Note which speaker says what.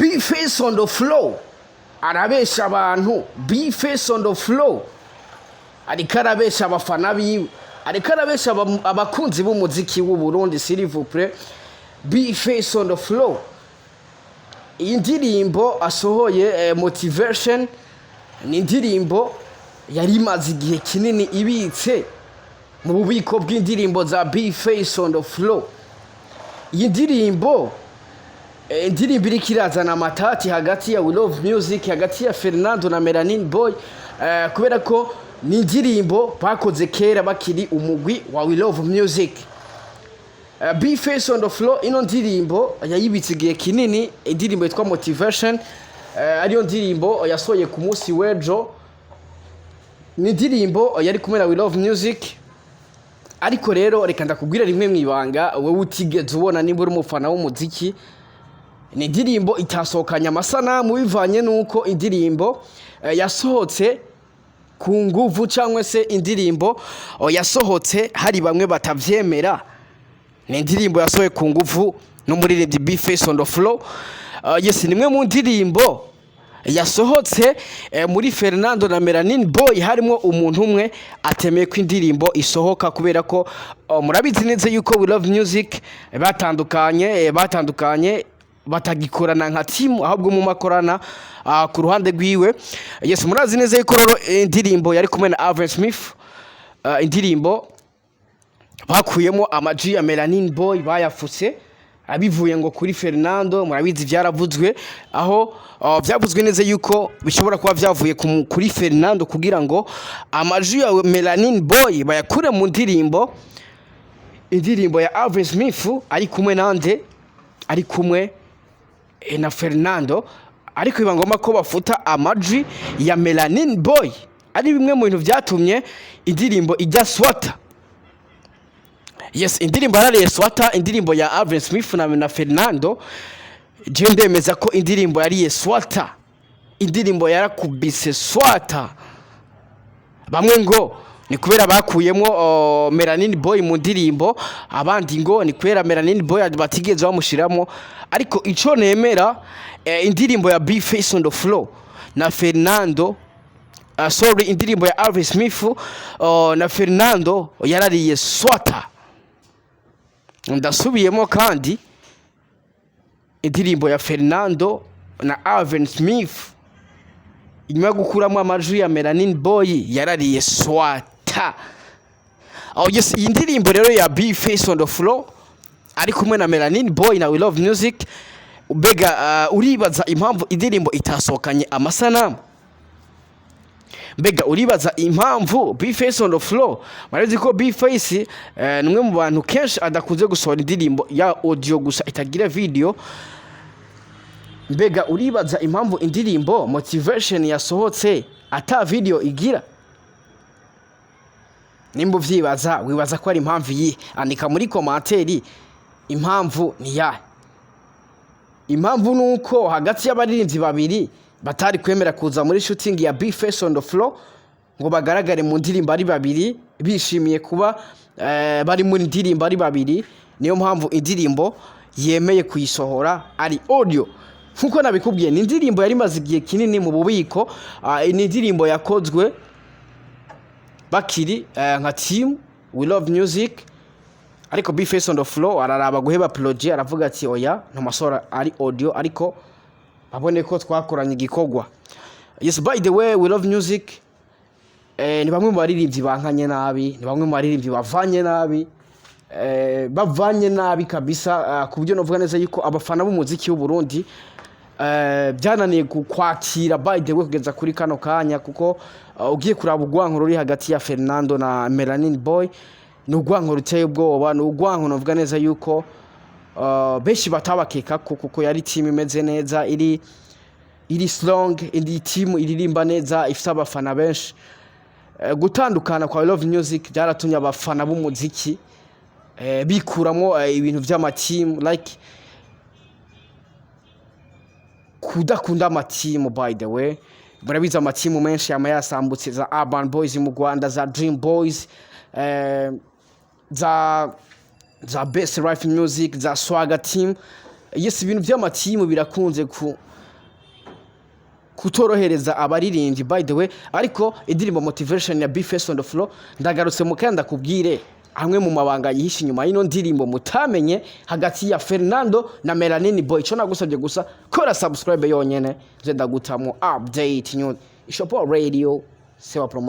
Speaker 1: B-Face on the flow arabesha abantu. B-Face on the flow ariko arabesha abafana biwe, ariko arabesha abakunzi b'umuziki w'u Burundi. S'il vous plaît, B-Face on the flow. Iyi ndirimbo asohoye Motivation ni indirimbo yari imaze igihe kinini ibitse mu bubiko bw'indirimbo za B-Face on the flow. Iyi ndirimbo iriko irazana amatati hagati ya We Love Music, hagati ya Fernando na Melanin Boy, kubera ko ni indirimbo bakoze kera bakiri umugwi wa We Love Music. B-Face on the flow ino ndirimbo yayibitse igihe kinini, indirimbo yitwa Motivation, ariyo ndirimbo yasohoye ku munsi w'ejo. Ni indirimbo yari kumwe na We Love Music, ariko rero reka ndakubwira rimwe mwibanga wowe utigeze ubona nimba uri umufana w'umuziki. Ni indirimbo itasohokanye amasanamu bivanye nuko indirimbo yasohotse ku nguvu, cyangwa se indirimbo yasohotse hari bamwe batavyemera. Ni indirimbo yasohoye ku nguvu n'umuririmbyi B-Face on the flow. Yes, nimwe mu ndirimbo yasohotse muri Fernando na Melanin Boy harimo umuntu umwe atemeye ko indirimbo isohoka, kubera ko murabizi neza yuko We Love Music batandukanye batagikorana nka team, ahubwo mu makorana ku ruhande rwiwe. Yes, murazi neza yuko rero indirimbo yari kumwe na Alvin Smith, indirimbo bakuyemo amaji ya Melanin Boy bayafutse abivuye ngo kuri Fernando. Murabizi byaravuzwe, aho byavuzwe neza yuko bishobora kuba byavuye kuri Fernando kugira ngo amaji ya Melanin Boy bayakure mu indirimbo ya Alvin Smith ari kumwe nande, ari kumwe na Fernando, ariko biba ngombwa ko bafuta amaji ya Melanin Boy. Ari bimwe mu bintu byatumye indirimbo ijya swata. Yes, indirimbo yarariye swata, indirimbo ya Alvin Smith na Fernando. Je ndemeza ko indirimbo yariye swata, indirimbo yarakubise swata. Bamwe ngo ni kubera bakuyemo Melanin Boy mu ndirimbo, abandi ngo ni kubera Melanin Boy batigeze bamushiramo. Ariko ico nemera, indirimbo ya B-Face on the flow na Fernando, indirimbo ya Alvin Smith na Fernando yarariye swata. Ndasubiyemo kandi indirimbo ya Fernando na Alvin Smith inyuma gukuramo amajwi ya Melanin Boy yarariye swata. Yes, iyi ndirimbo rero ya B-Face on the flow ari kumwe na Melanin Boy na We Love Music, mbega uribaza impamvu indirimbo itasohokanye amasanamu? Mbega uribaza impamvu B-Face on the flow? Marazi ko B-Face numwe mu bantu kenshi adakunze gusohora indirimbo ya audio gusa itagira video. Mbega uribaza impamvu indirimbo Motivation yasohotse ata video igira? Nimba uvyibaza, wibaza ko ari impamvu yi, andika muri komanteri impamvu ni ya. Impamvu nuko hagati y'abaririmbyi babiri batari kwemera kuza muri shooting ya B-Face on the flow ngo bagaragare mu ndirimbo ari babiri, bishimiye kuba bari muri ndirimbo ari babiri. Niyo mpamvu indirimbo yemeye kuyisohora ari audio. Nkuko nabikubwiye, ni indirimbo yari maze igihe kinini mu bubiko. Ni indirimbo yakozwe bakiri nka team We Love Music, ariko B-Face on the flow araraba guheba project, aravuga ati oya ntamasora ari audio, ariko babone ko twakoranye igikogwa. Yes, by the way, We Love Music ni bamwe mu baririmbyi bankanye nabi, ni bamwe mu baririmbyi bavanye nabi kabisa, ku buryo novuga neza yuko abafana b'umuziki w'u Burundi byananiye kwakira by the way kugeza kuri kano kanya, kuko ugiye kuraba ugwanko ruri hagati ya Fernando na Melanin Boy ni ugwanko ruteye ubwoba, ni ugwanko novuga neza yuko benshi batabakeka kuko yari team imeze neza, iri strong, indi team iririmba neza, ifite abafana benshi. Gutandukana kwa We Love Music byaratumye abafana b'umuziki bikuramo ibintu by'amateam, like kudakunda amatimu. By the way, murabiza amatimu menshi yama yasambutse, za Urban Boys mu Rwanda, za Dream Boys, za Best Life Music, za Swagger Team, yes ibintu by'amatimu birakunze kutorohereza abaririmbyi by the way, ariko indirimbo motivation ya B-Face on the floor ndagarutse mukanda kubwire amwe mu mabanga yihishe inyuma y'ino ndirimbo mutamenye hagati ya Fernando na Melanin Boy. Cyo nagusabye gusa kora subscribe yonyene, je ndagutamo update nyune Ishopo Radio sewa promo